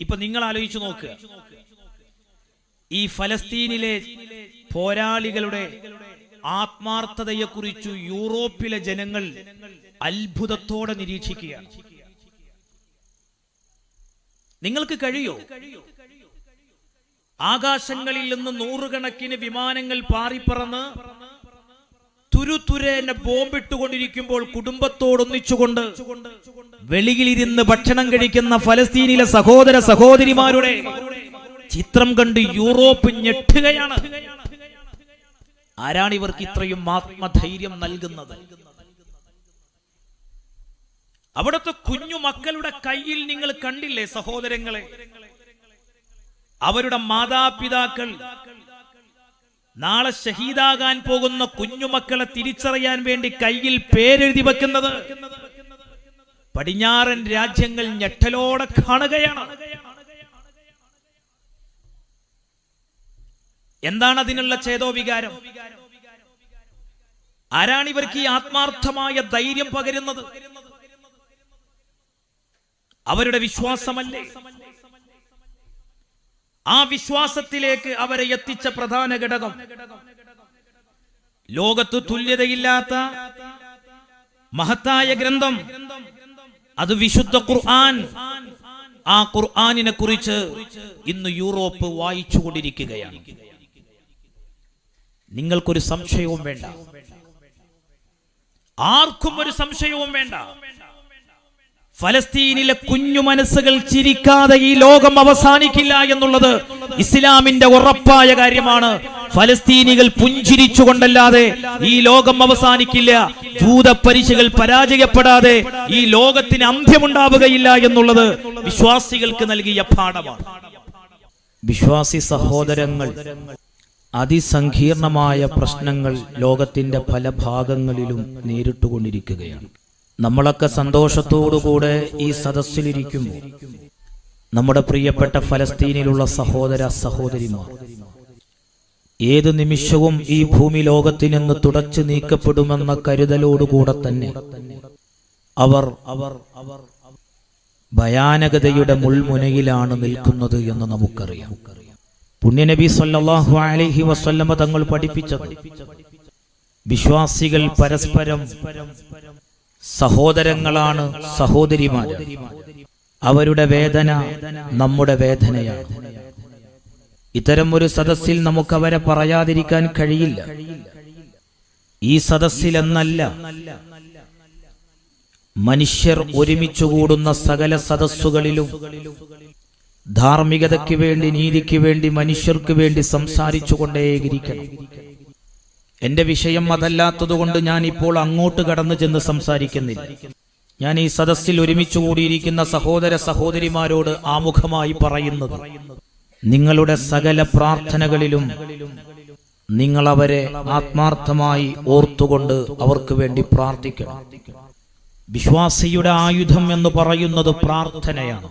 ഇപ്പൊ നിങ്ങൾ ആലോചിച്ചു നോക്കുക, ഈ ഫലസ്തീനിലെ പോരാളികളുടെ ആത്മാർത്ഥതയെക്കുറിച്ച് യൂറോപ്പിലെ ജനങ്ങൾ അത്ഭുതത്തോടെ നിരീക്ഷിക്കുകയാണ്. നിങ്ങൾക്ക് കഴിയോ? ആകാശങ്ങളിൽ നിന്ന് നൂറുകണക്കിന് വിമാനങ്ങൾ പാറിപ്പറന്ന് തുരുതുരേനെ ബോംബിട്ടുകൊണ്ടിരിക്കുമ്പോൾ കുടുംബത്തോടൊന്നിച്ചുകൊണ്ട് വെളിയിലിരുന്ന് ഭക്ഷണം കഴിക്കുന്ന ഫലസ്തീനിലെ സഹോദര സഹോദരിമാരുടെ ചിത്രം കണ്ട് യൂറോപ്പ് ഞെട്ടുകയാണ്. ആരാണ് ഇവർക്ക് ഇത്രയും ആത്മധൈര്യം നൽകുന്നത്? അവിടുത്തെ കുഞ്ഞു മക്കളുടെ കയ്യിൽ നിങ്ങൾ കണ്ടില്ലേ സഹോദരങ്ങളെ? അവരുടെ മാതാപിതാക്കൾ നാളെ ഷഹീദാകാൻ പോകുന്ന കുഞ്ഞുമക്കളെ തിരിച്ചറിയാൻ വേണ്ടി കയ്യിൽ പേരെഴുതി വെക്കുന്നത് പടിഞ്ഞാറൻ രാജ്യങ്ങൾ ഞെട്ടലോടെ കാണുകയാണ്. എന്താണ് അതിനുള്ള ചേതോവികാരം? ആരാണ് ഇവർക്ക് ഈ ആത്മാർത്ഥമായ ധൈര്യം പകരുന്നത്? അവരുടെ വിശ്വാസമല്ലേ? ആ വിശ്വാസത്തിലേക്ക് അവരെ എത്തിച്ച പ്രധാന ഘടകം ലോകത്ത് തുല്യതയില്ലാത്ത മഹത്തായ ഗ്രന്ഥം, അത് വിശുദ്ധ ഖുർആൻ. ആ ഖുർആനിനെ കുറിച്ച് ഇന്ന് യൂറോപ്പ് വായിച്ചുകൊണ്ടിരിക്കുകയാണ്. നിങ്ങൾക്കൊരു സംശയവും വേണ്ട, ആർക്കും ഒരു സംശയവും വേണ്ട. ഫലസ്തീനിലെ കുഞ്ഞു മനസ്സുകൾ ചിരിക്കാതെ ഈ ലോകം അവസാനിക്കില്ല എന്നുള്ളത് ഇസ്ലാമിന്റെ ഉറപ്പായ കാര്യമാണ്. ഫലസ്തീനികൾ പുഞ്ചിരിച്ചുകൊണ്ടല്ലാതെ ഈ ലോകം അവസാനിക്കില്ല. ജൂതപ്പരിശകൾ പരാജയപ്പെടാതെ ഈ ലോകത്തിന് അന്ത്യമുണ്ടാവുകയില്ല എന്നുള്ളത് വിശ്വാസികൾക്ക് നൽകിയ പാഠമാണ്. വിശ്വാസി സഹോദരങ്ങൾ, അതിസങ്കീർണമായ പ്രശ്നങ്ങൾ ലോകത്തിന്റെ പല ഭാഗങ്ങളിലും നേരിട്ടുകൊണ്ടിരിക്കുകയാണ്. നമ്മളൊക്കെ സന്തോഷത്തോടുകൂടെ ഈ സദസ്സിലിരിക്കുമ്പോൾ നമ്മുടെ പ്രിയപ്പെട്ട ഫലസ്തീനിലുള്ള സഹോദര സഹോദരിമാർ ഏത് നിമിഷവും ഈ ഭൂമി ലോകത്തിൽ നിന്ന് തുടച്ചു നീക്കപ്പെടുമെന്ന കരുതലോടുകൂടെ തന്നെ അവർ ഭയാനകതയുടെ മുൾമുനയിലാണ് നിൽക്കുന്നത് എന്ന് നമുക്കറിയാം. പുണ്യനബി സല്ലല്ലാഹു അലൈഹി വസല്ലമ തങ്ങൾ പഠിപ്പിച്ചത് വിശ്വാസികൾ പരസ്പരം സഹോദരങ്ങളാണ്, സഹോദരിമാരാണ്. അവരുടെ വേദന നമ്മുടെ വേദനയാണ്. ഇത്തരം ഒരു സദസ്സിൽ നമുക്ക് അവരെ പറയാതിരിക്കാൻ കഴിയില്ല. ഈ സദസ്സിൽ എന്നല്ല, മനുഷ്യർ ഒരുമിച്ചു കൂടുന്ന സകല സദസ്സുകളിലും ധാർമ്മികതയ്ക്ക് വേണ്ടി, നീതിക്ക് വേണ്ടി, മനുഷ്യർക്ക് വേണ്ടി സംസാരിച്ചു കൊണ്ടേയിരിക്കണം. എന്റെ വിഷയം അതല്ലാത്തതുകൊണ്ട് ഞാൻ ഇപ്പോൾ അങ്ങോട്ട് കടന്നു ചെന്ന് സംസാരിക്കുന്നില്ല. ഞാൻ ഈ സദസ്സിൽ ഒരുമിച്ച് കൂടിയിരിക്കുന്ന സഹോദര സഹോദരിമാരോട് ആമുഖമായി പറയുന്നത്, നിങ്ങളുടെ സകല പ്രാർത്ഥനകളിലും നിങ്ങൾ അവരെ ആത്മാർത്ഥമായി ഓർത്തുകൊണ്ട് അവർക്ക് വേണ്ടി പ്രാർത്ഥിക്കണം. വിശ്വാസിയുടെ ആയുധം എന്ന് പറയുന്നത് പ്രാർത്ഥനയാണ്.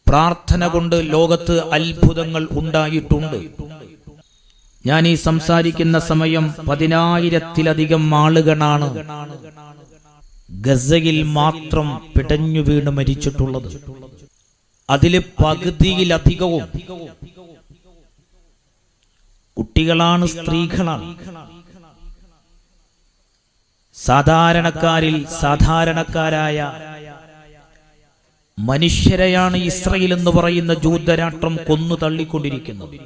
പ്രാർത്ഥന കൊണ്ട് ലോകത്ത് അത്ഭുതങ്ങൾ ഉണ്ടായിട്ടുണ്ട്. ഞാൻ ഈ സംസാരിക്കുന്ന സമയം 10,000-ത്തിലധികം ആളുകളാണ് ഗസയിൽ മാത്രം പിടഞ്ഞു വീണ് മരിച്ചിട്ടുള്ളത്. അതില് പകുതിയിലധികവും കുട്ടികളാണ്, സ്ത്രീകളാണ്. സാധാരണക്കാരിൽ സാധാരണക്കാരായ മനുഷ്യരെയാണ് ഇസ്രയേൽ എന്ന് പറയുന്ന ജൂതരാഷ്ട്രം കൊന്നു തള്ളിക്കൊണ്ടിരിക്കുന്നത്.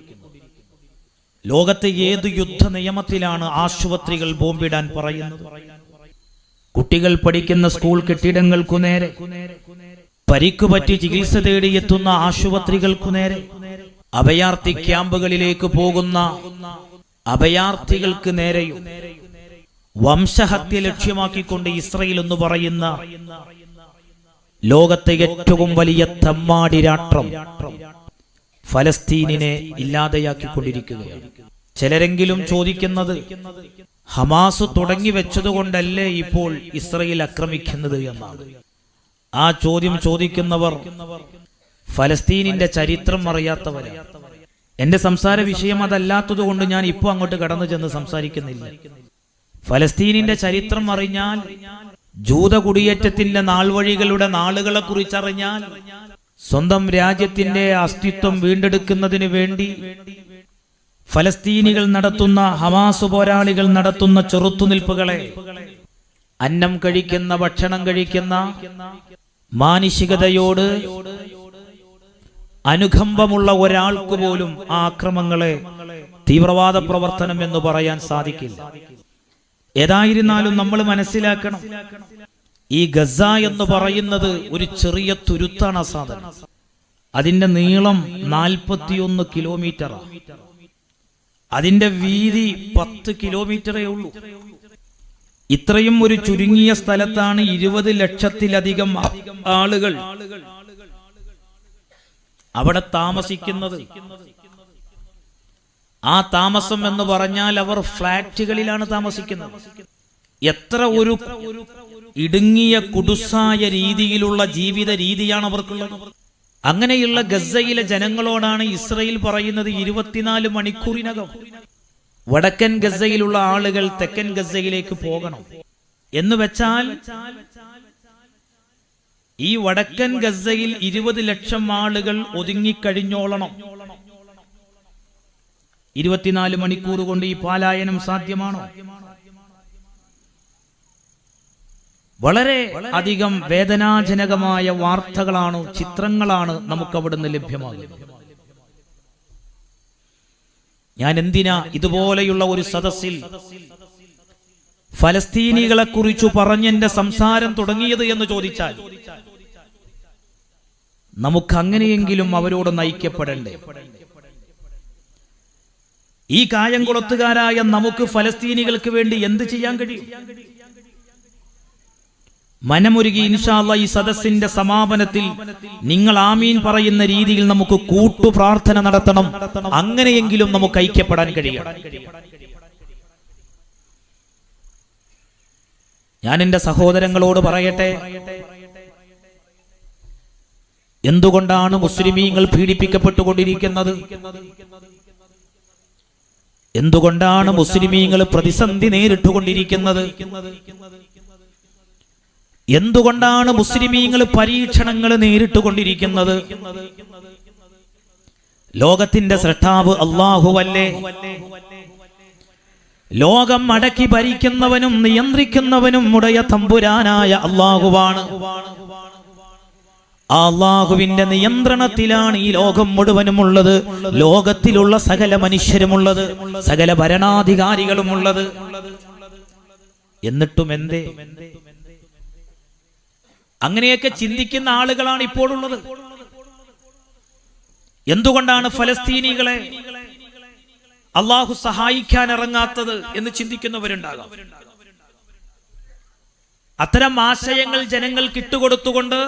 ലോകത്തെ ഏത് യുദ്ധ നിയമത്തിലാണ് ആശുപത്രികൾ ബോംബിടാൻ പറയുന്നത്? കുട്ടികൾ പഠിക്കുന്ന സ്കൂൾ കെട്ടിടങ്ങൾക്കു നേരെ, പരിക്കുപറ്റി ചികിത്സ തേടിയെത്തുന്ന ആശുപത്രികൾക്കു നേരെ, അഭയാർത്ഥി ക്യാമ്പുകളിലേക്ക് പോകുന്ന അഭയാർത്ഥികൾക്ക് നേരെയും വംശഹത്യ ലക്ഷ്യമാക്കിക്കൊണ്ട് ഇസ്രയേൽ എന്ന് പറയുന്ന ലോകത്തെ ഏറ്റവും വലിയ തമ്മാടി രാഷ്ട്രം ഫലസ്തീനിനെ ഇല്ലാതെയാക്കിക്കൊണ്ടിരിക്കുകയാണ്. ചിലരെങ്കിലും ചോദിക്കുന്നത്, ഹമാസ് തുടങ്ങി വെച്ചതുകൊണ്ടല്ലേ ഇപ്പോൾ ഇസ്രയേൽ ആക്രമിക്കുന്നത് എന്നാണ്. ആ ചോദ്യം ചോദിക്കുന്നവർ ഫലസ്തീനിന്റെ ചരിത്രം അറിയാത്തവരാണ്. എന്റെ സംസാര വിഷയം അതല്ലാത്തതുകൊണ്ട് ഞാൻ ഇപ്പോൾ അങ്ങോട്ട് കടന്നു ചെന്ന് സംസാരിക്കുന്നില്ല. ഫലസ്തീനിന്റെ ചരിത്രം അറിഞ്ഞാൽ, ജൂത കുടിയേറ്റത്തിന്റെ നാൾവഴികളുടെ നാളുകളെ കുറിച്ചറിഞ്ഞാൽ, സ്വന്തം രാജ്യത്തിന്റെ അസ്തിത്വം വീണ്ടെടുക്കുന്നതിന് വേണ്ടി ഫലസ്തീനികൾ നടത്തുന്ന, ഹമാസ് പോരാളികൾ നടത്തുന്ന ചെറുത്തുനിൽപ്പുകളെ, അന്നം കഴിക്കുന്ന, ഭക്ഷണം കഴിക്കുന്ന, മാനുഷികതയോട് അനുകമ്പമുള്ള ഒരാൾക്ക് പോലും ആ അക്രമങ്ങളെ തീവ്രവാദ പ്രവർത്തനം എന്ന് പറയാൻ സാധിക്കില്ല. ഏതായിരുന്നാലും നമ്മൾ മനസ്സിലാക്കണം, ഈ ഗസ എന്ന് പറയുന്നത് ഒരു ചെറിയ തുരുത്താണ്. സാധനം അതിന്റെ നീളം 41 കിലോമീറ്ററാണ്. അതിന്റെ വീതി 10 കിലോമീറ്ററേ ഉള്ളൂ. ഇത്രയും ഒരു ചുരുങ്ങിയ സ്ഥലത്താണ് 20 ലക്ഷത്തിലധികം ആളുകൾ അവിടെ താമസിക്കുന്നത്. ആ താമസം എന്ന് പറഞ്ഞാൽ അവർ ഫ്ലാറ്റുകളിലാണ് താമസിക്കുന്നത്. എത്ര ഒരു ഇടുങ്ങിയ കുടുസായ രീതിയിലുള്ള ജീവിത രീതിയാണ് അവർക്കുള്ളത്. അങ്ങനെയുള്ള ഗസയിലെ ജനങ്ങളോടാണ് ഇസ്രയേൽ പറയുന്നത് 24 മണിക്കൂറിനകം വടക്കൻ ഗസയിലുള്ള ആളുകൾ തെക്കൻ ഗസയിലേക്ക് പോകണം എന്ന് വെച്ചാൽ ഈ വടക്കൻ ഗസയിൽ 20 ലക്ഷം ആളുകൾ ഒതുങ്ങിക്കഴിഞ്ഞോളണം. 24 മണിക്കൂർ കൊണ്ട് ഈ പലായനം സാധ്യമാണോ? വളരെ അധികം വേദനാജനകമായ വാർത്തകളാണ്, ചിത്രങ്ങളാണ് നമുക്ക് അവിടുന്ന് ലഭ്യമാകുന്നത്. ഞാൻ എന്തിനാ ഇതുപോലെയുള്ള ഒരു സദസ്സിൽ ഫലസ്തീനികളെ കുറിച്ചു പറഞ്ഞെന്റെ സംസാരം തുടങ്ങിയത് എന്ന് ചോദിച്ചാൽ, നമുക്ക് അങ്ങനെയെങ്കിലും അവരോട് നയിക്കപ്പെടണ്ടേ? ഈ കായംകുളത്തുകാരായ നമുക്ക് ഫലസ്തീനികൾക്ക് വേണ്ടി എന്ത് ചെയ്യാൻ കഴിയും? മനമുരുകി ഇൻഷാ അല്ലാഹ് ഈ സദസ്സിന്റെ സമാപനത്തിൽ നിങ്ങൾ ആമീൻ പറയുന്ന രീതിയിൽ നമുക്ക് കൂട്ടു പ്രാർത്ഥന നടത്തണം. അങ്ങനെയെങ്കിലും നമുക്ക് ഐക്യപ്പെടാൻ കഴിയണം. ഞാൻ എന്റെ സഹോദരങ്ങളോട് പറയട്ടെ, എന്തുകൊണ്ടാണ് മുസ്ലിമീങ്ങൾ പീഡിപ്പിക്കപ്പെട്ടുകൊണ്ടിരിക്കുന്നത്? എന്തുകൊണ്ടാണ് മുസ്ലിമീങ്ങൾ പ്രതിസന്ധി നേരിട്ടുകൊണ്ടിരിക്കുന്നത്? എന്തുകൊണ്ടാണ് മുസ്ലിമീങ്ങൾ പരീക്ഷണങ്ങൾ നേരിട്ടുകൊണ്ടിരിക്കുന്നത്? ലോകത്തിന്റെ സൃഷ്ടാവ് അല്ലാഹുവല്ലേ? ലോകം അടക്കി ഭരിക്കുന്നവനും നിയന്ത്രിക്കുന്നവനും ഉടയ തമ്പുരാനായ അല്ലാഹുവാണ്. അല്ലാഹുവിന്റെ നിയന്ത്രണത്തിലാണ് ഈ ലോകം മുഴുവനുമുള്ളത്. ലോകത്തിലുള്ള സകല മനുഷ്യരുമുള്ളത്, സകല ഭരണാധികാരികളുമുള്ളത്. എന്നിട്ടും എന്തേ? അങ്ങനെയൊക്കെ ചിന്തിക്കുന്ന ആളുകളാണ് ഇപ്പോഴുള്ളത്. എന്തുകൊണ്ടാണ് ഫലസ്തീനികളെ അള്ളാഹു സഹായിക്കാൻ ഇറങ്ങാത്തത് എന്ന് ചിന്തിക്കുന്നവരുണ്ടാകാം. അത്തരം ആശയങ്ങൾ ജനങ്ങൾക്ക് ഇട്ടുകൊടുത്തുകൊണ്ട്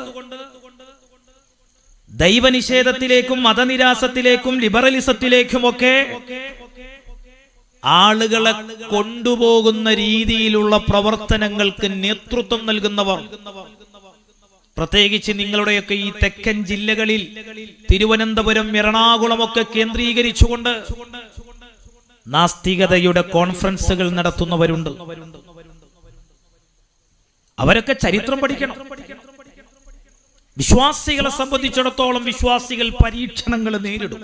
ദൈവനിഷേധത്തിലേക്കും മതനിരാസത്തിലേക്കും ലിബറലിസത്തിലേക്കുമൊക്കെ ആളുകളെ കൊണ്ടുപോകുന്ന രീതിയിലുള്ള പ്രവർത്തനങ്ങൾക്ക് നേതൃത്വം നൽകുന്നവർ, പ്രത്യേകിച്ച് നിങ്ങളുടെയൊക്കെ ഈ തെക്കൻ ജില്ലകളിൽ തിരുവനന്തപുരം, എറണാകുളമൊക്കെ കേന്ദ്രീകരിച്ചുകൊണ്ട് നാസ്തികതയുടെ കോൺഫറൻസുകൾ നടത്തുന്നവരുണ്ട്. അവരൊക്കെ ചരിത്രം പഠിക്കണം. വിശ്വാസികളെ സംബന്ധിച്ചിടത്തോളം വിശ്വാസികൾ പരീക്ഷണങ്ങൾ നേരിടും.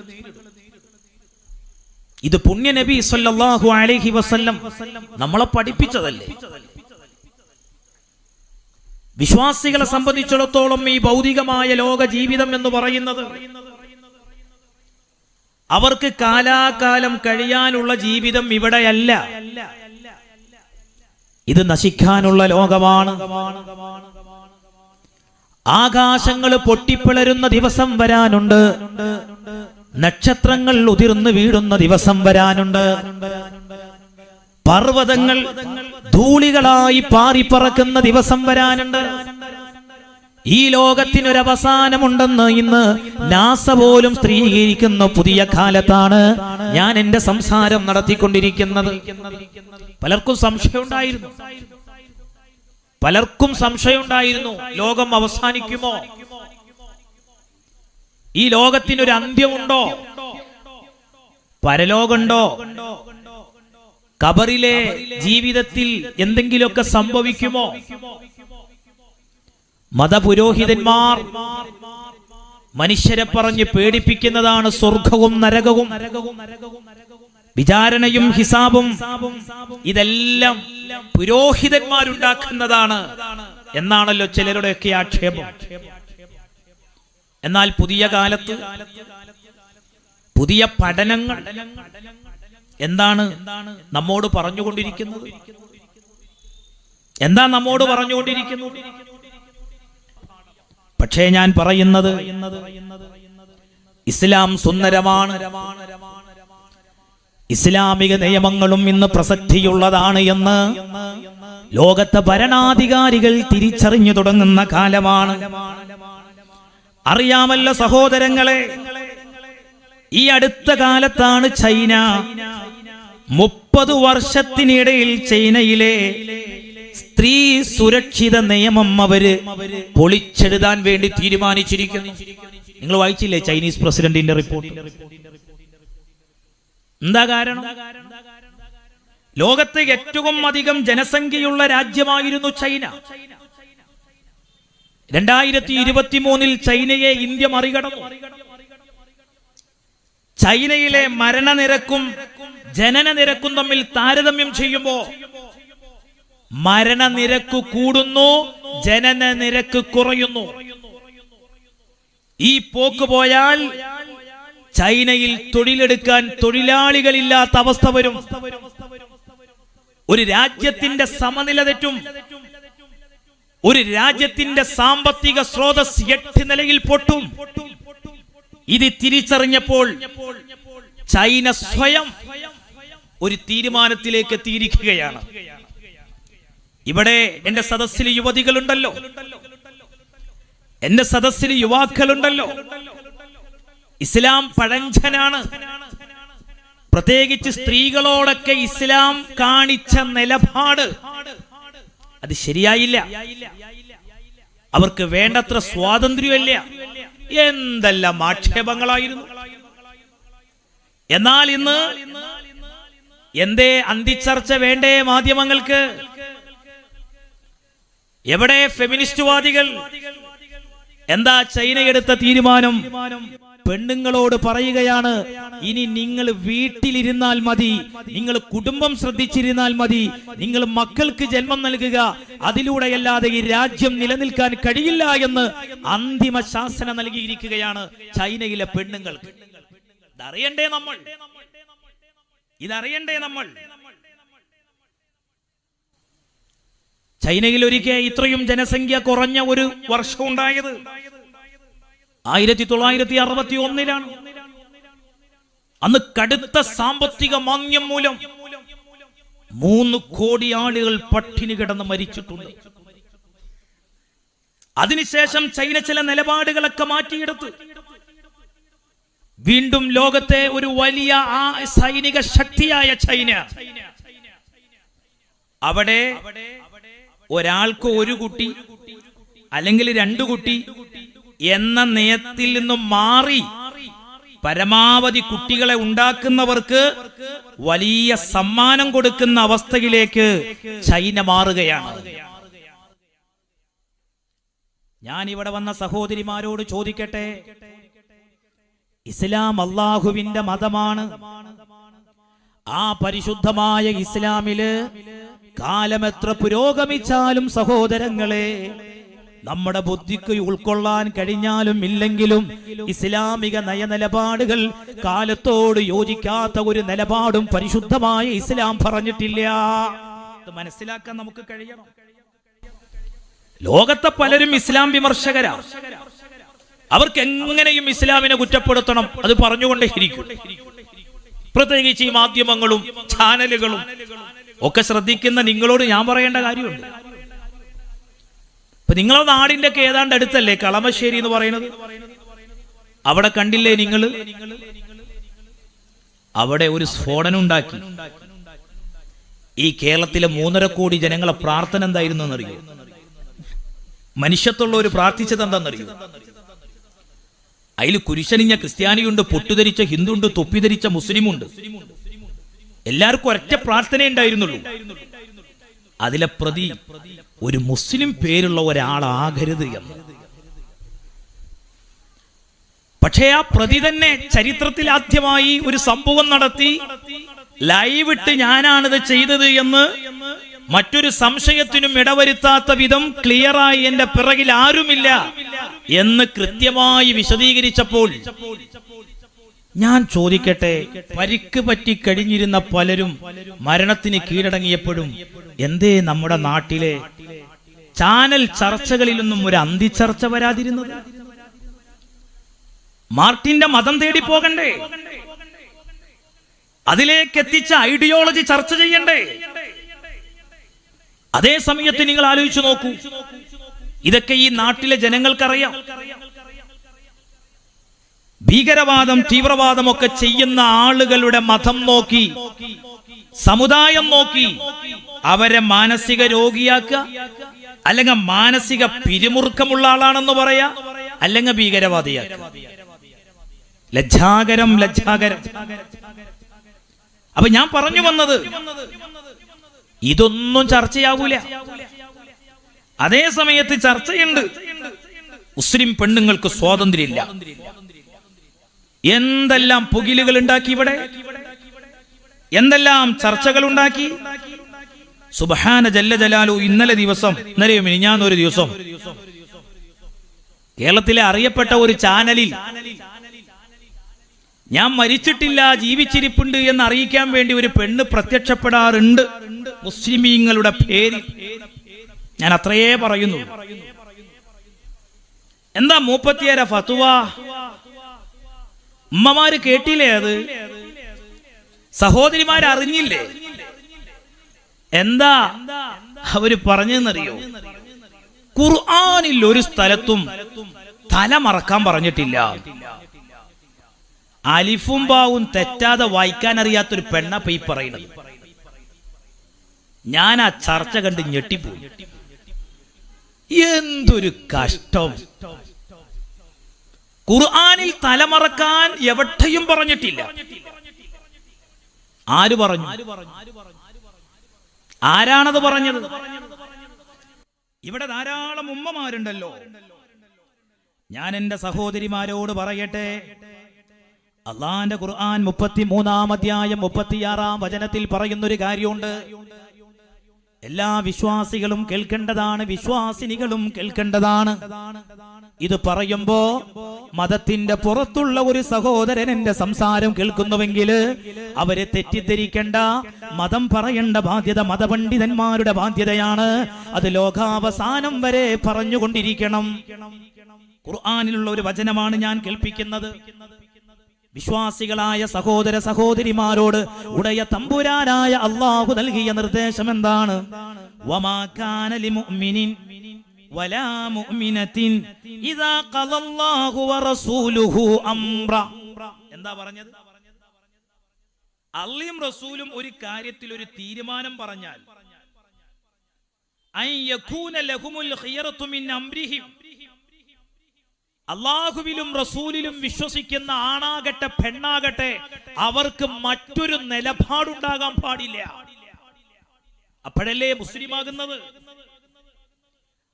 ഇത് പുണ്യ നബി സല്ലല്ലാഹു അലൈഹി വസല്ലം നമ്മളെ പഠിപ്പിച്ചതല്ലേ? വിശ്വാസികളെ സംബന്ധിച്ചിടത്തോളം ഈ ഭൗതികമായ ലോക ജീവിതം എന്ന് പറയുന്നത് അവർക്ക് കാലാകാലം കഴിയാനുള്ള ജീവിതം ഇവിടെയല്ല. ഇത് നശിക്കാനുള്ള ലോകമാണ്. ആകാശങ്ങൾ പൊട്ടിപ്പിളരുന്ന ദിവസം വരാനുണ്ട്. നക്ഷത്രങ്ങൾ ഉതിർന്നു വീഴുന്ന ദിവസം വരാനുണ്ട്. പർവ്വതങ്ങൾ ധൂളികളായി പാറിപ്പറക്കുന്ന ദിവസം വരാനുണ്ട്. ഈ ലോകത്തിനൊരവസാനമുണ്ടെന്ന് ഇന്ന് നാസ പോലും സ്ഥിരീകരിക്കുന്ന പുതിയ കാലത്താണ് ഞാൻ എന്റെ സംസാരം നടത്തിക്കൊണ്ടിരിക്കുന്നത്. പലർക്കും സംശയമുണ്ടായിരുന്നു, ലോകം അവസാനിക്കുമോ? ഈ ലോകത്തിനൊരു അന്ത്യമുണ്ടോ? പരലോകമുണ്ടോ? ഖബറിലെ ജീവിതത്തിൽ എന്തെങ്കിലുമൊക്കെ സംഭവിക്കുമോ? മതപുരോഹിതന്മാർ മനുഷ്യരെ പറഞ്ഞ് പേടിപ്പിക്കുന്നതാണ് സ്വർഗവും നരകവും. വിചാരണയും ഹിസാബും ഇതെല്ലാം പുരോഹിതന്മാരുണ്ടാക്കുന്നതാണ് എന്നാണല്ലോ ചിലരുടെയൊക്കെ ആക്ഷേപം. എന്നാൽ പുതിയ കാലത്ത് പുതിയ പഠനങ്ങൾ എന്താണ് നമ്മോട് പറഞ്ഞുകൊണ്ടിരിക്കുന്നത്? എന്താ നമ്മോട് പറഞ്ഞുകൊണ്ടിരിക്കുന്നത്? പക്ഷേ ഞാൻ പറയുന്നത് ഇസ്ലാം സുന്ദരമാണ്, ഇസ്ലാമിക നിയമങ്ങളും ഇന്ന് പ്രസക്തിയുള്ളതാണ് എന്ന് ലോകത്തെ ഭരണാധികാരികൾ തിരിച്ചറിഞ്ഞു തുടങ്ങുന്ന കാലമാണ്. അറിയാമല്ലോ സഹോദരങ്ങളെ, ഈ അടുത്ത കാലത്താണ് ചൈന 30 വർഷത്തിനിടയിൽ ചൈനയിലെ സ്ത്രീ സുരക്ഷിത നിയമം അവര് പൊളിച്ചെഴുതാൻ വേണ്ടി തീരുമാനിച്ചിരിക്കുന്നു. നിങ്ങൾ വായിച്ചില്ലേ ചൈനീസ് പ്രസിഡന്റിന്റെ റിപ്പോർട്ട്? എന്താ കാരണം? ലോകത്തെ ഏറ്റവും അധികം ജനസംഖ്യയുള്ള രാജ്യമായിരുന്നു ചൈന. 2023 ചൈനയെ ഇന്ത്യ മറികടന്നു. ചൈനയിലെ മരണനിരക്കും ജനനനിരക്കും തമ്മിൽ താരതമ്യം ചെയ്യുമ്പോൾ മരണനിരക്ക് കൂടുന്നു, ജനനനിരക്ക് കുറയുന്നു. ഈ പോക്ക് പോയാൽ ചൈനയിൽ തൊഴിലെടുക്കാൻ തൊഴിലാളികളില്ലാത്ത അവസ്ഥ വരും. ഒരു രാജ്യത്തിന്റെ സമനില തെറ്റും. ഒരു രാജ്യത്തിന്റെ സാമ്പത്തിക സ്രോതസ് 8 നിലയിൽ പൊട്ടും. ഇത് തിരിച്ചറിഞ്ഞപ്പോൾ ചൈന സ്വയം ഒരു തീരുമാനത്തിലേക്ക് എത്തിയിരിക്കുകയാണ്. ഇവിടെ എന്റെ സദസ്സിൽ യുവതികളുണ്ടല്ലോ, എന്റെ സദസ്സിൽ യുവാക്കളുണ്ടല്ലോ. ഇസ്ലാം പഴഞ്ചനാണ്. പ്രത്യേകിച്ച് സ്ത്രീകളോടൊക്കെ ഇസ്ലാം കാണിച്ച നിലപാട് അത് ശരിയായില്ല. അവർക്ക് വേണ്ടത്ര സ്വാതന്ത്ര്യമല്ല. എന്തെല്ലാം ആക്ഷേപങ്ങളായിരുന്നു. എന്നാൽ ഇന്ന് എന്തേ അന്തിച്ചർച്ച വേണ്ടേ മാധ്യമങ്ങൾക്ക്? എവിടെ ഫെമിനിസ്റ്റുവാദികൾ? എന്താ ചൈന എടുത്ത തീരുമാനം? പെണ്ണുങ്ങളോട് പറയുകയാണ്, ഇനി നിങ്ങൾ വീട്ടിലിരുന്നാൽ മതി, നിങ്ങൾ കുടുംബം ശ്രദ്ധിച്ചിരുന്നാൽ മതി, നിങ്ങൾ മക്കൾക്ക് ജന്മം നൽകുക, അതിലൂടെയല്ലാതെ ഈ രാജ്യം നിലനിൽക്കാൻ കഴിയില്ല എന്ന് അന്തിമ ശാസന നൽകിയിരിക്കുകയാണ് ചൈനയിലെ പെണ്ണുങ്ങൾക്ക്. ഇതറിയണ്ടേ നമ്മൾ? ഇതറിയണ്ടേ നമ്മൾ? ചൈനയിൽ ഒരിക്കൽ ഇത്രയും ജനസംഖ്യ കുറഞ്ഞ ഒരു വർഷം ഉണ്ടായത് 1961-ലാണ്. അന്ന് കടുത്ത സാമ്പത്തിക മാന്ദ്യം മൂലം 3 കോടി ആളുകൾ പട്ടിണി കിടന്ന് മരിച്ചിട്ടുണ്ട്. അതിനുശേഷം ചൈന ചില നിലപാടുകളൊക്കെ മാറ്റിയെടുത്ത് വീണ്ടും ലോകത്തെ ഒരു വലിയ സൈനിക ശക്തിയായ ചൈന, അവിടെ ഒരാൾക്ക് 1 കുട്ടി അല്ലെങ്കിൽ 2 കുട്ടി എന്ന നയത്തിൽ നിന്നും മാറി പരമാവധി കുട്ടികളെ ഉണ്ടാക്കുന്നവർക്ക് വലിയ സമ്മാനം കൊടുക്കുന്ന അവസ്ഥയിലേക്ക് ചൈന മാറുകയാണ്. ഞാൻ ഇവിടെ വന്ന സഹോദരിമാരോട് ചോദിക്കട്ടെ, ഇസ്ലാം അല്ലാഹുവിന്റെ മതമാണ്. ആ പരിശുദ്ധമായ ഇസ്ലാമില് കാലമെത്ര പുരോഗമിച്ചാലും സഹോദരങ്ങളെ, നമ്മുടെ ബുദ്ധിക്ക് ഉൾക്കൊള്ളാൻ കഴിഞ്ഞാലും ഇല്ലെങ്കിലും ഇസ്ലാമിക നയനിലപാടുകൾ കാലത്തോട് യോജിക്കാത്ത ഒരു നിലപാടും പരിശുദ്ധമായ ഇസ്ലാം പറഞ്ഞിട്ടില്ല. ഇത് മനസ്സിലാക്കാൻ നമുക്ക് കഴിയണം. ലോകത്തെ പലരും ഇസ്ലാം വിമർശകരാ. അവർക്ക് എങ്ങനെയും ഇസ്ലാമിനെ കുറ്റപ്പെടുത്തണം, അത് പറഞ്ഞുകൊണ്ടേയിരിക്കും. പ്രത്യേകിച്ച് ഈ മാധ്യമങ്ങളും ചാനലുകളും ഒക്കെ ശ്രദ്ധിക്കുന്ന നിങ്ങളോട് ഞാൻ പറയേണ്ട കാര്യമുണ്ട്. ഇപ്പൊ നിങ്ങളെ നാടിന്റെ ഒക്കെ ഏതാണ്ട് അടുത്തല്ലേ കളമശ്ശേരി എന്ന് പറയുന്നത്? അവിടെ കണ്ടില്ലേ നിങ്ങൾ? അവിടെ ഒരു സ്ഫോടനം ഉണ്ടാക്കി. ഈ കേരളത്തിലെ 3.5 കോടി ജനങ്ങളെ പ്രാർത്ഥന എന്തായിരുന്നു എന്നറിയോ? മനുഷ്യത്തുള്ളവർ പ്രാർത്ഥിച്ചത് എന്താണെന്നറിയോ? അതിൽ കുരിശണിഞ്ഞ ക്രിസ്ത്യാനിയുണ്ട്, പൊട്ടുധരിച്ച ഹിന്ദുണ്ട്, തൊപ്പിധരിച്ച മുസ്ലിമുണ്ട്. എല്ലാവർക്കും ഒരൊറ്റ പ്രാർത്ഥന ഉണ്ടായിരുന്നുള്ളൂ. അതിലെ പ്രതി ഒരു മുസ്ലിം പേരുള്ള ഒരാളാകരുത് എന്ന്. പക്ഷേ ആ പ്രതി തന്നെ ചരിത്രത്തിൽ ആദ്യമായി ഒരു സംഭവം നടത്തി ലൈവ് ഇട്ട് ഞാനാണിത് ചെയ്തത് എന്ന് മറ്റൊരു സംശയത്തിനും ഇടവരുത്താത്ത വിധം ക്ലിയറായി എന്റെ പിറകിൽ ആരുമില്ല എന്ന് കൃത്യമായി വിശദീകരിച്ചപ്പോൾ ഞാൻ ചോദിക്കട്ടെ, പരിക്ക് പറ്റി കഴിഞ്ഞിരുന്ന പലരും മരണത്തിന് കീഴടങ്ങിയപ്പോഴും എന്തേ നമ്മുടെ നാട്ടിലെ ചാനൽ ചർച്ചകളിലൊന്നും ഒരു അന്തിച്ചർച്ച വരാതിരുന്നത്? മാർട്ടിന്റെ മതം തേടി പോകണ്ടേ? അതിലേക്ക് എത്തിച്ച ഐഡിയോളജി ചർച്ച ചെയ്യണ്ടേ? അതേ സമയത്ത് നിങ്ങൾ ആലോചിച്ചു നോക്കൂ, ഇതൊക്കെ ഈ നാട്ടിലെ ജനങ്ങൾക്കറിയാം. ഭീകരവാദം, തീവ്രവാദം ഒക്കെ ചെയ്യുന്ന ആളുകളുടെ മതം നോക്കി, സമുദായം നോക്കി അവരെ മാനസിക രോഗിയാക്കുക, അല്ലെങ്കിൽ മാനസിക പിരിമുറുക്കമുള്ള ആളാണെന്ന് പറയാ, അല്ലെങ്കിൽ ഭീകരവാദിയാക്കുക. ലജ്ജാകരം, ലജ്ജാകരം. അപ്പൊ ഞാൻ പറഞ്ഞു വന്നത്, ഇതൊന്നും ചർച്ചയാവൂല. അതേ സമയത്ത് ചർച്ചയുണ്ട്. മുസ്ലിം പെണ്ണുങ്ങൾക്ക് സ്വാതന്ത്ര്യമില്ല. എന്തെല്ലാം പുകിലുകൾ ഉണ്ടാക്കി ഇവിടെ, എന്തെല്ലാം ചർച്ചകൾ ഉണ്ടാക്കി. സുബ്ഹാന ജല്ല ജലാലു. ഇന്നലെയോ മിനിഞ്ഞാന്നൊരു ദിവസം കേരളത്തിലെ അറിയപ്പെട്ട ഒരു ചാനലിൽ ഞാൻ മരിച്ചിട്ടില്ല, ജീവിച്ചിരിപ്പുണ്ട് എന്ന് അറിയിക്കാൻ വേണ്ടി ഒരു പെണ്ണ് പ്രത്യക്ഷപ്പെടാറുണ്ട് മുസ്ലിമീങ്ങളുടെ പേരിൽ. ഞാൻ അത്രയേ പറയുന്നു. എന്താ മൂപ്പത്തിയേര ഫത്വ? ഉമ്മമാര് കേട്ടില്ലേ? അത് സഹോദരിമാര് അറിഞ്ഞില്ലേ? എന്താ അവര് പറഞ്ഞെന്നറിയോ? ഖുർആനിൽ ഒരു സ്ഥലത്തും തല മറക്കാൻ പറഞ്ഞിട്ടില്ല. അലിഫും ബാവും തെറ്റാതെ വായിക്കാൻ അറിയാത്തൊരു പെണ്ണപ്പ ഈ പറയുന്നത്. ഞാൻ ആ ചർച്ച കണ്ട് ഞെട്ടിപ്പോയി. എന്തൊരു കഷ്ടം! ഖുർആനിൽ തലമറക്കാൻ എവിടെയും പറഞ്ഞിട്ടില്ല. ആര് പറഞ്ഞു? ആരാണത് പറഞ്ഞത്? ഇവിടെ ധാരാളം ഉമ്മമാരുണ്ടല്ലോ. ഞാൻ എന്റെ സഹോദരിമാരോട് പറയട്ടെ, അള്ളാന്റെ ഖുർആൻ 33-ാം അധ്യായം 36-ാം വചനത്തിൽ പറയുന്നൊരു കാര്യമുണ്ട്. എല്ലാ വിശ്വാസികളും കേൾക്കേണ്ടതാണ്, വിശ്വാസിനികളും കേൾക്കേണ്ടതാണ്. ഇത് പറയുമ്പോ മതത്തിന്റെ പുറത്തുള്ള ഒരു സഹോദരൻ എന്റെ സംസാരം കേൾക്കുന്നുവെങ്കിൽ അവരെ തെറ്റിദ്ധരിക്കേണ്ട. മതം പറയേണ്ട ബാധ്യത മതപണ്ഡിതന്മാരുടെ ബാധ്യതയാണ്. അത് ലോകാവസാനം വരെ പറഞ്ഞുകൊണ്ടിരിക്കണം. ഖുർആനിലുള്ള ഒരു വചനമാണ് ഞാൻ കേൾപ്പിക്കുന്നത്. വിശ്വാസികളായ സഹോദര സഹോദരിമാരോട് ഉടയ തമ്പുരാനായ അല്ലാഹു നൽകിയ നിർദ്ദേശം എന്താണ്? വമാ കാന ലിമുഅ്മിനിൻ വലാ മുഅ്മിനത്തിൻ ഇദാ ഖളല്ലാഹു വറസൂലുഹു അംറ. എന്താ പറഞ്ഞത്? അല്ലാഹും റസൂലും ഒരു കാര്യത്തിൽ ഒരു തീരുമാനം പറഞ്ഞാൽ അൻ യകൂന ലഹുമുൽ ഖിയറതു മിൻ അംരിഹിം, അള്ളാഹുവിലും റസൂലിലും വിശ്വസിക്കുന്ന ആണാകട്ടെ പെണ്ണാകട്ടെ അവർക്ക് മറ്റൊരു നിലപാടുണ്ടാകാൻ പാടില്ല. അപ്പോഴല്ലേ മുസ്ലിമാകുന്നത്,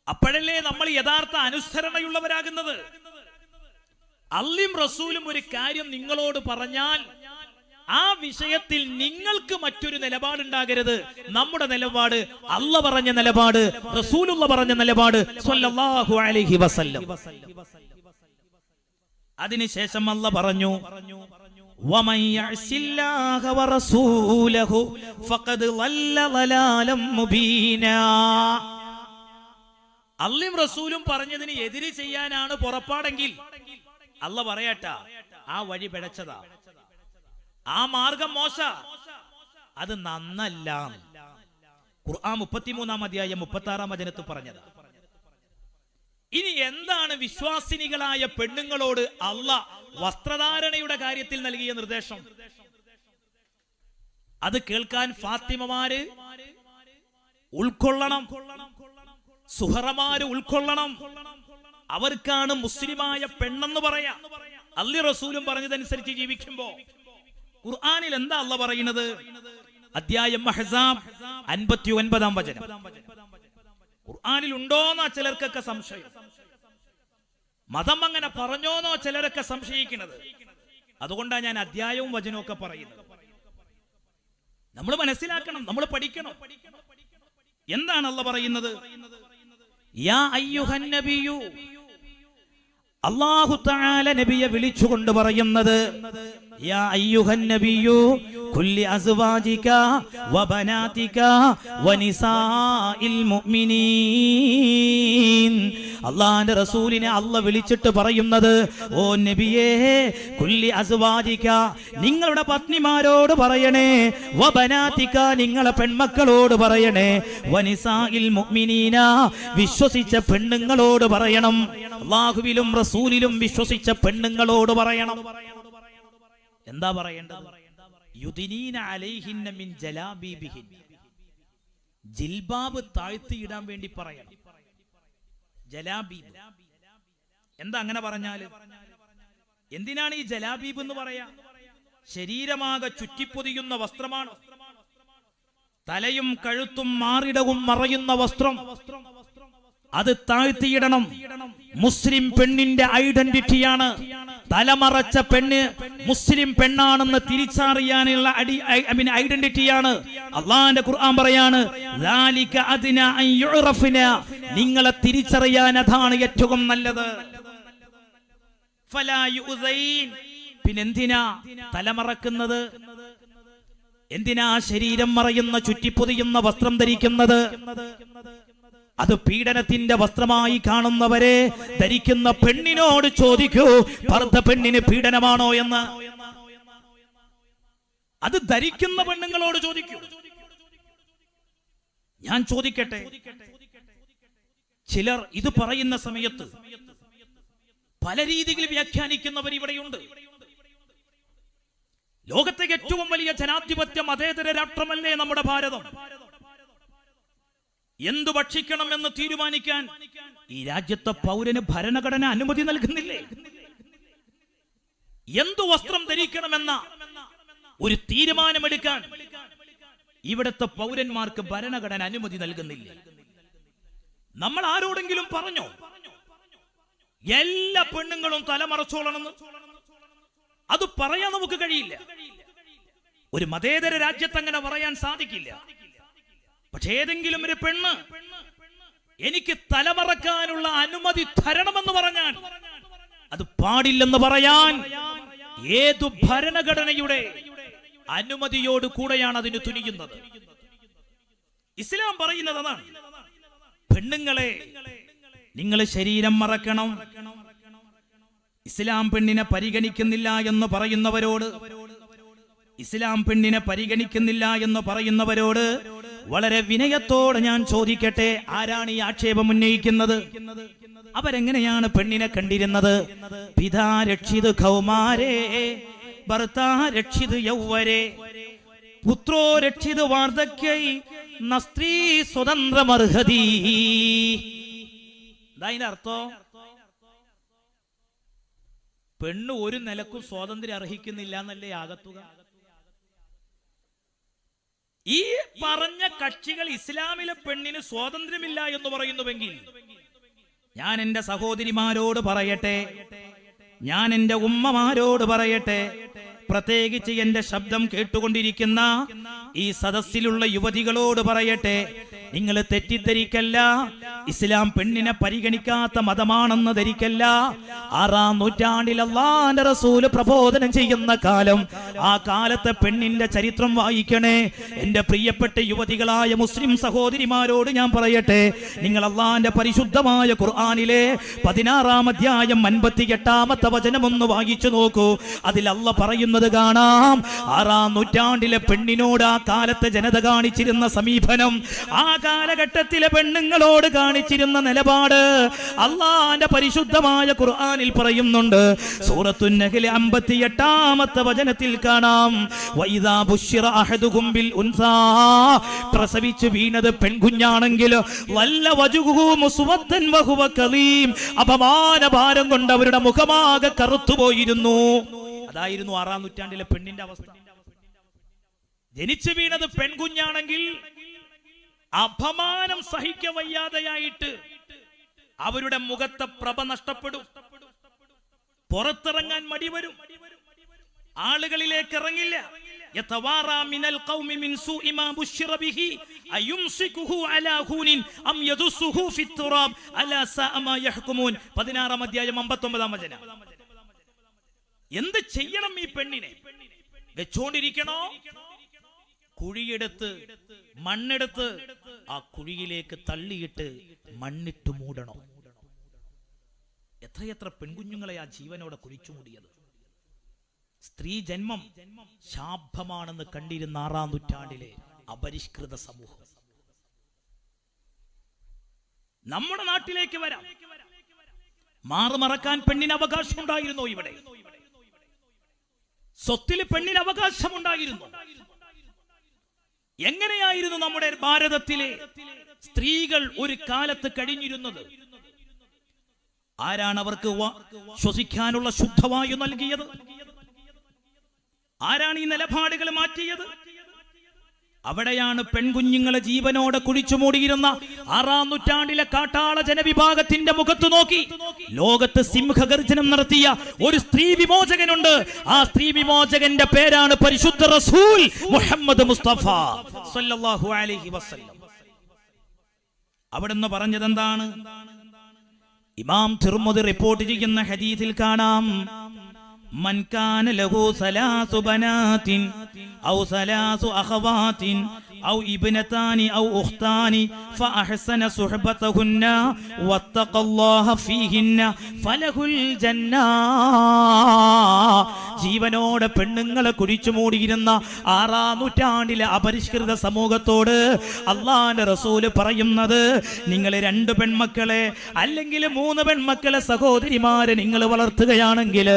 അപ്പോഴല്ലേ നമ്മൾ യഥാർത്ഥ അനുസരണയുള്ളവരാകുന്നത്. അല്ലാഹും റസൂലും ഒരു കാര്യം നിങ്ങളോട് പറഞ്ഞാൽ ആ വിഷയത്തിൽ നിങ്ങൾക്ക് മറ്റൊരു നിലപാടുണ്ടാകരുത്. നമ്മുടെ നിലപാട് അല്ലാഹ് പറഞ്ഞ നിലപാട്, റസൂലുള്ള പറഞ്ഞ നിലപാട് സ്വല്ലല്ലാഹു അലൈഹി വസല്ലം. അതിനുശേഷം അല്ലാഹ് പറഞ്ഞു, വമൻ യഅസില്ലാഹ വറസൂലഹു ഫഖദ് ളല്ല ളലാലം മുബീനാ. അല്ലാഹും റസൂലും പറഞ്ഞതിന് എതിര് ചെയ്യാനാണ് പുറപ്പാടെങ്കിൽ അല്ലാഹ് പറയട്ടെ, ആ വഴി പിഴച്ചതാ, ആ മാർഗം മോശ, അത് നന്നല്ല. ഖുർആൻ 33-ാം അധ്യായം 36-ാം വചനത്തിൽ പറഞ്ഞത്. ഇനി എന്താണ് വിശ്വാസിനികളായ പെണ്ണുങ്ങളോട് അല്ലാഹ് വസ്ത്രധാരണയുടെ കാര്യത്തിൽ നൽകിയ നിർദ്ദേശം? അത് കേൾക്കാൻ ഫാത്തിമമാര് ഉൾക്കൊള്ളണം, സുഹറമാര് ഉൾക്കൊള്ളണം. അവർക്കാണ് മുസ്ലിമായ പെണ്ണെന്ന് പറയാ. അല്ലാഹു റസൂലും പറഞ്ഞതനുസരിച്ച് ജീവിക്കുമ്പോ ഖുർആനിൽ എന്താ അല്ലാഹ് പറയുന്നത്? അധ്യായം അഹ്സാബ് 59-ാം വചനം. ഖുർആനിൽ ഉണ്ടോന്നാ ചിലർക്കൊക്കെ സംശയം. മതം അങ്ങനെ പറഞ്ഞോന്നോ ചിലരൊക്കെ സംശയിക്കുന്നത്. അതുകൊണ്ടാണ് ഞാൻ അധ്യായവും വചനവും ഒക്കെ പറയുന്നത്. നമ്മൾ മനസ്സിലാക്കണം, നമ്മൾ പഠിക്കണം. എന്താണ് അല്ലാഹു പറയുന്നത്? യാ അയ്യുഹൻ നബിയു, അല്ലാഹു തആല നബിയെ വിളിച്ചുകൊണ്ട് പറയുന്നത്, യാ അയ്യുഹൻ നബിയു കുല്ലി അസ്വാജിക വബനാതിക വനിസാഇൽ മുഅ്മിനീൻ. അല്ലാഹുവിന്റെ റസൂലിനെ അല്ലാഹു വിളിച്ചിട്ട് പറയുന്നത്, ഓ നബിയേ, കുല്ലി അസ്വാജിക, നിങ്ങളുടെ പത്നിമാരോട് പറയണേ, വബനാതിക, നിങ്ങളെ പെൺമക്കളോട് പറയണേ, വനിസാഇൽ മുഅ്മിനീന, വിശ്വസിച്ച പെണ്ണുങ്ങളോട് പറയണം. അല്ലാഹുവിലും റസൂലിലും വിശ്വസിച്ച പെണ്ണുങ്ങളോട് പറയണം. എന്താ പറയേണ്ടത്? യുദിനീന അലൈഹിന്ന മിൻ ജലാബീബിഹിൻ, ജിൽബാബ് താഴ്ത്തിയിടാൻ വേണ്ടി പറയണം. ജലാബീബ് എന്താ അങ്ങനെ പറഞ്ഞാല്? എന്തിനാണ് ഈ ജലാബീബ് എന്ന് പറയാ? ശരീരമാകെ ചുറ്റിപ്പൊതിയുന്ന വസ്ത്രമാണ്. തലയും കഴുത്തും മാറിടവും മറയുന്ന വസ്ത്രം, അത് താഴ്ത്തിയിടണം. മുസ്ലിം പെണ്ണിന്റെ ഐഡന്റിറ്റിയാണ്. തലമറച്ച പെണ്ണ് മുസ്ലിം പെണ്ണാണെന്ന് തിരിച്ചറിയാനുള്ള ഐഡന്റിറ്റിയാണ്. അള്ളാന്റെ ഖുർആൻ പറയാണ്, നിങ്ങളെ തിരിച്ചറിയാൻ അതാണ് ഏറ്റവും നല്ലത്. പിന്നെന്തിനാ തലമറക്കുന്നത്? എന്തിനാ ശരീരം മറയുന്ന ചുറ്റിപ്പൊതിയുന്ന വസ്ത്രം ധരിക്കുന്നത്? അത് പീഡനത്തിന്റെ വസ്ത്രമായി കാണുന്നവരെ ധരിക്കുന്ന പെണ്ണിനോട് ചോദിക്കൂ, ഭർത്ത പെണ്ണിന് പീഡനമാണോ എന്ന്. അത് ധരിക്കുന്ന പെണ്ണുങ്ങളോട് ചോദിക്കൂ. ഞാൻ ചോദിക്കട്ടെ, ചിലർ ഇത് പറയുന്ന സമയത്ത് പല രീതിയിൽ വ്യാഖ്യാനിക്കുന്നവർ ഇവിടെയുണ്ട്. ലോകത്തെ ഏറ്റവും വലിയ ജനാധിപത്യ മതേതര രാഷ്ട്രമല്ലേ നമ്മുടെ ഭാരതം? എന്തു ഭക്ഷിക്കണമെന്ന് തീരുമാനിക്കാൻ ഈ രാജ്യത്തെ പൗരന് ഭരണഘടന അനുമതി നൽകുന്നില്ലേ? എന്തു വസ്ത്രം ധരിക്കണമെന്ന ഒരു തീരുമാനമെടുക്കാൻ ഇവിടുത്തെ പൗരന്മാർക്ക് ഭരണഘടന അനുമതി നൽകുന്നില്ലേ? നമ്മൾ ആരോടെങ്കിലും പറഞ്ഞോ എല്ലാ പെണ്ണുങ്ങളും തലമറച്ചോളണമെന്ന്? അത് പറയാൻ നമുക്ക് കഴിയില്ല. ഒരു മതേതര രാജ്യത്ത് അങ്ങനെ പറയാൻ സാധിക്കില്ല. പക്ഷെ ഏതെങ്കിലും ഒരു പെണ്ണ് എനിക്ക് തലമറക്കാനുള്ള അനുമതി തരണമെന്ന് പറഞ്ഞാൽ അത് പാടില്ലെന്ന് പറയാൻ ഏതു ഭരണഘടനയുടെ അനുമതിയോട് കൂടെയാണ് അതിന് തുനിയുന്നത്? ഇസ്ലാം പറയുന്നത് അതാണ്. പെണ്ണുങ്ങളെ, നിങ്ങൾ ശരീരം മറക്കണം. ഇസ്ലാം പെണ്ണിനെ പരിഗണിക്കുന്നില്ല എന്ന് പറയുന്നവരോട്, ഇസ്ലാം പെണ്ണിനെ പരിഗണിക്കുന്നില്ല എന്ന് പറയുന്നവരോട് വളരെ വിനയത്തോടെ ഞാൻ ചോദിക്കട്ടെ, ആരാണ് ഈ ആക്ഷേപം ഉന്നയിക്കുന്നത്? അവരെങ്ങനെയാണ് പെണ്ണിനെ കണ്ടിരുന്നത്? പിതാ രക്ഷിത് കൗമാരേ ഭർത്താ രക്ഷിത് യൗവരേ പുത്രോ രക്ഷിത് വാർദ്ധക്യൈ നസ്ത്രീ സ്വതന്ത്രമർഹതി. അതിന്റെ അർത്ഥം പെണ്ണ് ഒരു നിലക്കും സ്വാതന്ത്ര്യം അർഹിക്കുന്നില്ല എന്നല്ലേ ആകത്തുക? ഈ പറഞ്ഞ കക്ഷികൾ ഇസ്ലാമിലെ പെണ്ണിന് സ്വാതന്ത്ര്യമില്ല എന്ന് പറയുന്നുവെങ്കിൽ ഞാൻ എന്റെ സഹോദരിമാരോട് പറയട്ടെ, ഞാൻ എന്റെ ഉമ്മമാരോട് പറയട്ടെ, പ്രത്യേകിച്ച് എന്റെ ശബ്ദം കേട്ടുകൊണ്ടിരിക്കുന്ന ഈ സദസ്സിലുള്ള യുവതികളോട് പറയട്ടെ, നിങ്ങൾ തെറ്റിദ്ധരിക്കല്ല. ഇസ്ലാം പെണ്ണിനെ പരിഗണിക്കാത്ത മതമാണെന്ന് ധരിക്കല്ല. 6-ാം നൂറ്റാണ്ടിൽ അല്ലാഹുവിന്റെ റസൂൽ പ്രബോധനം ചെയ്യുന്ന കാലം, ആ കാലത്തെ പെണ്ണിന്റെ ചരിത്രം വായിക്കണേ. എന്റെ പ്രിയപ്പെട്ട യുവതികളായ മുസ്ലിം സഹോദരിമാരോട് ഞാൻ പറയട്ടെ, നിങ്ങൾ അല്ലാഹുവിന്റെ പരിശുദ്ധമായ ഖുർആനിലെ 16-ാം അധ്യായം 58-ാമത്തെ വചനം ഒന്ന് വായിച്ചു നോക്കൂ. അതിൽ അല്ലാഹ് പറയുന്നത് കാണാം, 6-ാം നൂറ്റാണ്ടിലെ പെണ്ണിനോട് ആ കാലത്തെ ജനത കാണിച്ചിരുന്ന സമീപനം, ആ കാലഘട്ടത്തിലെ പെണ്ണുങ്ങളോട് കാണിച്ചിരുന്ന നിലപാട് അല്ലാഹുവിന്റെ പരിശുദ്ധമായ ഖുർആനിൽ പറയുന്നുണ്ട്. സൂറത്തുൻ നഹ്ൽ 58-ാമത്തെ വചനത്തിൽ കാണാം, വൈദാ ബുശ്ശിറ അഹദുകും ബിൽ ഉൻസാ, പ്രസവിച്ചു വീണത് പെൺകുഞ്ഞാണെങ്കിൽ വല്ല വജുഹു മുസ്വദ്ദൻ വഹുവ കലീം, അപമാന ഭാരം കൊണ്ട് അവരുടെ മുഖമാകെ കറുത്തുപോയിരുന്നു. അതായിരുന്നു 6-ാം നൂറ്റാണ്ടിലെ പെണ്ണിന്റെ അവസ്ഥ. ജനിച്ചു വീണത് പെൺകുഞ്ഞാണെങ്കിൽ അപമാനം സഹിക്ക വയ്യാതെയായിട്ട് അവരുടെ മുഖത്തെ പ്രഭ നഷ്ടപ്പെടും. പുറത്തിറങ്ങാൻ മടി വരും, ആളുകളിലേക്ക് ഇറങ്ങില്ല. യതവാറാ മിനൽ ഖൗമി മിൻ സൂഇ മാ ബുശ്ശിറ ബിഹി അയുംസികുഹു അലാ ഹൂനിൻ അം യദുസ്സുഹു ഫിത്തുറാബ് അലാ സാഅ മാ യഹ്കുമൂൻ. 16-ാം അധ്യായം 59-ാം വചനം. എന്ത് ചെയ്യണം ഈ പെണ്ണിനെ? വെച്ചോണ്ടിരിക്കണോ? കുഴിയെടുത്ത് മണ്ണെടുത്ത് ആ കുഴിയിലേക്ക് തള്ളിയിട്ട് മണ്ണിട്ട് മൂടണോ? എത്രയെത്ര പെൺകുഞ്ഞുങ്ങളെ ആ ജീവനോടെ കുഴിച്ചു മൂടിയത്. സ്ത്രീ ജന്മം ശാപമാണെന്ന് കണ്ടിരുന്ന 6-ാം നൂറ്റാണ്ടിലെ അപരിഷ്കൃത സമൂഹം. നമ്മുടെ നാട്ടിലേക്ക് വരാം. മാറുമറക്കാൻ പെണ്ണിന് അവകാശം ഉണ്ടായിരുന്നോ? ഇവിടെ സ്വത്തിൽ പെണ്ണിന് അവകാശമുണ്ടായിരുന്നു. എങ്ങനെയായിരുന്നു നമ്മുടെ ഭാരതത്തിലെ സ്ത്രീകൾ ഒരു കാലത്ത് കഴിഞ്ഞിരുന്നത്? ആരാണ് അവർക്ക് ശ്വസിക്കാനുള്ള ശുദ്ധവായു നൽകിയത്? ആരാണ് ഈ നിലപാടുകൾ മാറ്റിയത്? അവിടെയാണ് പെൺകുഞ്ഞുങ്ങളെ ജീവനോടെ കുഴിച്ചു മൂടിയിരുന്ന 6-ാം നൂറ്റാണ്ടിലെ കാട്ടാള ജനവിഭാഗത്തിന്റെ മുഖത്ത് നോക്കി ലോകത്ത് സിംഹഗർജനം നടത്തിയ ഒരു സ്ത്രീ വിമോചകനുണ്ട്. ആ സ്ത്രീ വിമോചകന്റെ പേരാണ് പരിശുദ്ധ റസൂൽ മുഹമ്മദ് മുസ്തഫ സല്ലല്ലാഹു അലൈഹി വസല്ലം. അവിടുന്ന് പറഞ്ഞത് എന്താണ്? ഇമാം തിർമിദി റിപ്പോർട്ട് ചെയ്യുന്ന ഹദീസിൽ കാണാം, മൻ കാന ലഹു സലാസു ബനാതിൻ ഔ സലാസു അഖവാതിൻ ഔ ഇബ്നതാനി ഔ ഉഖ്താനി ഫഅഹ്സന സുഹ്ബതഹുന്ന വത്തഖല്ലാഹ ഫീഹിന്ന ഫലഹുൽ ജന്ന. ജീവനോടെ പെണ്ണുങ്ങളെ കുഴിച്ചു മൂടിയിരുന്ന 6-ാം നൂറ്റാണ്ടിലെ അപരിഷ്കൃത സമൂഹത്തോട് അല്ലാഹുവിന്റെ റസൂല് പറയുന്നത്, നിങ്ങൾ 2 പെൺമക്കളെ അല്ലെങ്കിൽ 3 പെൺമക്കളെ സഹോദരിമാരെ നിങ്ങൾ വളർത്തുകയാണെങ്കിൽ,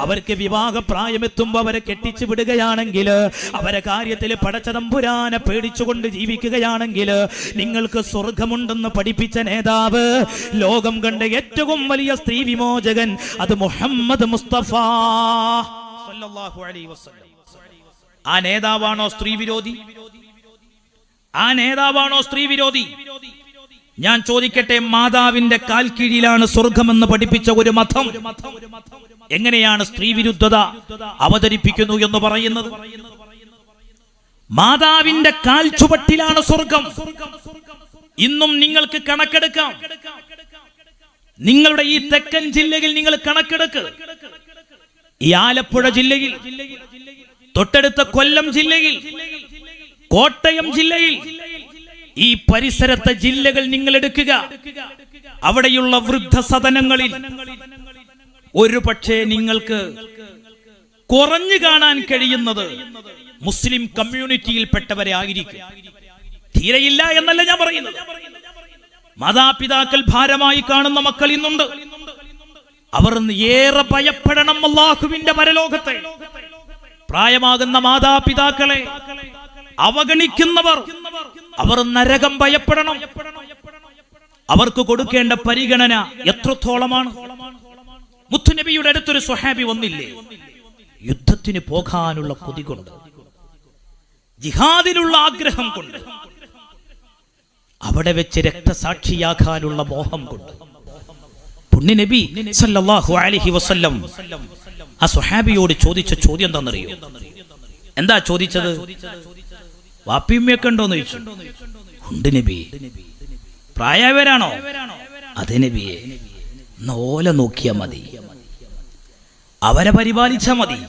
അവർക്ക് വിവാഹപ്രായമെത്തുമ്പോൾ അവരെ കെട്ടിച്ചു വിടുകയാണെങ്കിൽ, അവരെ കാര്യത്തിൽ പടച്ചതമ്പുരാനെ പേടിച്ചുകൊണ്ട് ജീവിക്കുകയാണെങ്കിൽ നിങ്ങൾക്ക് സ്വർഗമുണ്ടെന്ന് പഠിപ്പിച്ച നേതാവ്, ലോകം കണ്ട ഏറ്റവും വലിയ സ്ത്രീ വിമോചകൻ, അത് മുഹമ്മദ് മുസ്തഫ സല്ലല്ലാഹു അലൈഹി വസല്ലം. ആ നേതാവാണോ സ്ത്രീ വിരോധി? ആ നേതാവാണോ സ്ത്രീ വിരോധി? ഞാൻ ചോദിക്കട്ടെ, മാതാവിന്റെ കാൽ കീഴിലാണ് സ്വർഗമെന്ന് പഠിപ്പിച്ച ഒരു മതം എങ്ങനെയാണ് സ്ത്രീ വിരുദ്ധത അവതരിപ്പിക്കുന്നു എന്ന് പറയുന്നത്? മാതാവിന്റെ കാൽ ചുവട്ടിലാണ് സ്വർഗം. ഇന്നും നിങ്ങൾക്ക് കണക്കെടുക്കാം. നിങ്ങളുടെ ഈ തെക്കൻ ജില്ലയിൽ നിങ്ങൾ കണക്കെടുക്ക്. ഈ ആലപ്പുഴ ജില്ലയിൽ, തൊട്ടടുത്ത കൊല്ലം ജില്ലയിൽ, കോട്ടയം ജില്ലയിൽ, ഈ പരിസരത്തെ ജില്ലകൾ നിങ്ങൾ എടുക്കുക. അവിടെയുള്ള വൃദ്ധസദനങ്ങളിൽ ഒരു പക്ഷേ നിങ്ങൾക്ക് കുറഞ്ഞു കാണാൻ കഴിയുന്നത് മുസ്ലിം കമ്മ്യൂണിറ്റിയിൽപ്പെട്ടവരെ ആയിരിക്കും. തീരെയില്ല എന്നല്ല ഞാൻ പറയുന്നത്. മാതാപിതാക്കൾ ഭാരമായി കാണുന്ന മക്കൾ ഇന്നുണ്ട്. അവർ ഏറെ ഭയപ്പെടണം അല്ലാഹുവിന്റെ പരലോകത്തെ. പ്രായമാകുന്ന മാതാപിതാക്കളെ അവഗണിക്കുന്നവർ, അവർ നരകം ഭയപ്പെടണം. അവർക്ക് കൊടുക്കേണ്ട പരിഗണന എത്രത്തോളമാണ്? മുത്തുനബിയുടെ അടുത്തൊരു സ്വഹാബി വന്നില്ലേ, യുദ്ധത്തിന് പോകാനുള്ള കൊതി കൊണ്ട്, ജിഹാദിനുള്ള ആഗ്രഹം കൊണ്ട്, അവിടെ വെച്ച് രക്തസാക്ഷിയാകാനുള്ള മോഹം കൊണ്ട് പുണ്യനബി സല്ലല്ലാഹു അലൈഹി വസല്ലം ആ സ്വഹാബിയോട് ചോദിച്ച ചോദ്യം എന്താണെന്നറിയോ? എന്താ ചോദിച്ചത്? വാപ്പിയമ്മയൊക്കെ ഉണ്ടോന്ന് ചോദിച്ചു. ഉണ്ട് നബി. പ്രായവരാണോ? അതെ നബിയെ. ഓല നോക്കിയാ മതി, അവരെ പരിപാലിച്ചാ മതി,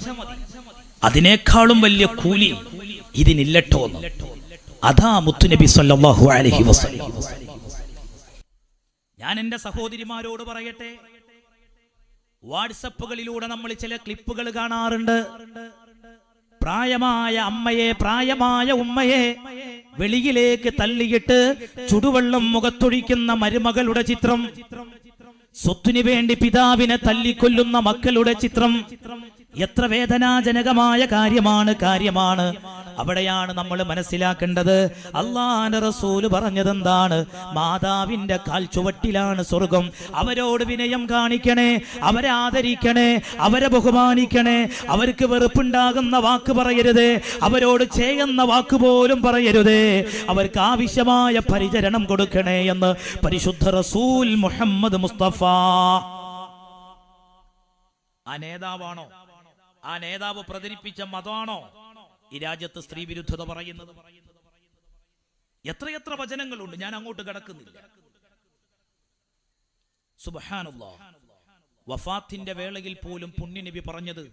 അതിനേക്കാളും വലിയ കൂലി ഇതിനില്ലട്ടോ. അതാ മുത്തുനബി സല്ലല്ലാഹു അലൈഹി വസല്ലം. ഞാൻ എൻ്റെ സഹോദരിമാരോട് പറയട്ടെ, വാട്സപ്പുകളിലൂടെ നമ്മൾ ചില ക്ലിപ്പുകൾ കാണാറുണ്ട്. പ്രായമായ അമ്മയെ, പ്രായമായ ഉമ്മയെ വെളിയിലേക്ക് തള്ളിയിട്ട് ചുടുവെള്ളം മുഖത്തൊഴിക്കുന്ന മരുമകളുടെ ചിത്രം, സ്വത്തിനു വേണ്ടി പിതാവിനെ തല്ലിക്കൊല്ലുന്ന മക്കളുടെ ചിത്രം. എത്ര വേദനാജനകമായ കാര്യമാണ്. അവിടെയാണ് നമ്മൾ മനസ്സിലാക്കേണ്ടത്. അല്ലാഹുവിന്റെ റസൂൽ പറഞ്ഞതെന്താണ്? മാതാവിന്റെ കാൽ ചുവട്ടിലാണ് സ്വർഗം. അവരോട് വിനയം കാണിക്കണേ, അവരെ ആദരിക്കണേ, അവരെ ബഹുമാനിക്കണേ. അവർക്ക് വെറുപ്പുണ്ടാകുന്ന വാക്ക് പറയരുതേ, അവരോട് ചെയ്യുന്ന വാക്ക് പോലും പറയരുതേ. അവർക്ക് ആവശ്യമായ പരിചരണം കൊടുക്കണേ എന്ന് പരിശുദ്ധ റസൂൽ മുഹമ്മദ് മുസ്തഫ ആ നേതാവാണോ, ആ നേതാവ് പ്രചരിപ്പിച്ച മതമാണോ ഈ രാജ്യത്ത് സ്ത്രീ വിരുദ്ധത പറയുന്നത്? എത്രയെത്ര വചനങ്ങളുണ്ട്, ഞാൻ അങ്ങോട്ട് കടക്കുന്നില്ല. സുബ്ഹാനല്ലാഹ്, വഫാത്തിന്റെ വേളയിൽ പോലും പുണ്യനബി പറഞ്ഞത്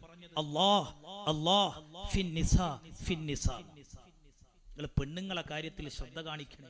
അല്ലാഹ് അല്ലാഹ് ഫിന്നിസാ ഫിന്നിസാ. നിങ്ങൾ പെണ്ണുങ്ങളെ കാര്യത്തിൽ ശ്രദ്ധ കാണിക്കണേ.